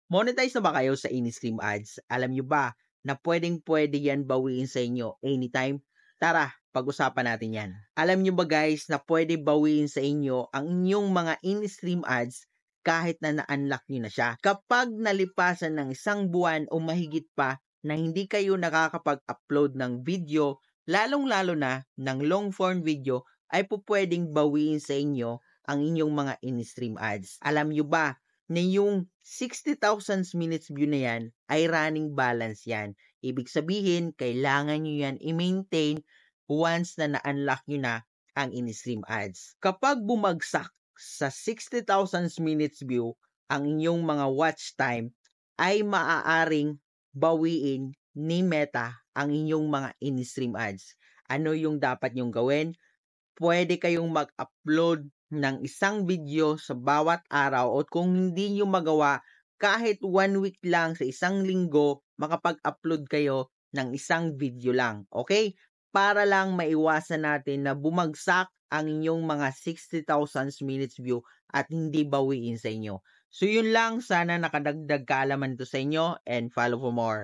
Monetize na ba kayo sa in-stream ads? Alam nyo ba na pwedeng-pwede yan bawiin sa inyo anytime? Tara, pag-usapan natin yan. Alam nyo ba guys na pwede bawiin sa inyo ang inyong mga in-stream ads kahit na na-unlock nyo na siya? Kapag nalipasan ng isang buwan o mahigit pa na hindi kayo nakakapag-upload ng video, lalong-lalo na ng long-form video, ay pwedeng bawiin sa inyo ang inyong mga in-stream ads. Alam nyo ba na yung 60,000 minutes view na yan ay running balance yan. Ibig sabihin, kailangan nyo yan i-maintain once na na-unlock nyo na ang in-stream ads. Kapag bumagsak sa 60,000 minutes view ang inyong mga watch time, ay maaaring bawiin ni Meta ang inyong mga in-stream ads. Ano yung dapat nyong gawin? Pwede kayong mag-upload ng isang video sa bawat araw o kung hindi nyo magawa, kahit 1 week lang sa isang linggo, makapag-upload kayo ng isang video lang. Okay? Para lang maiwasan natin na bumagsak ang inyong mga 60,000 minutes view at hindi bawiin sa inyo. So yun lang, sana nakadagdag kaalaman to sa inyo and follow for more.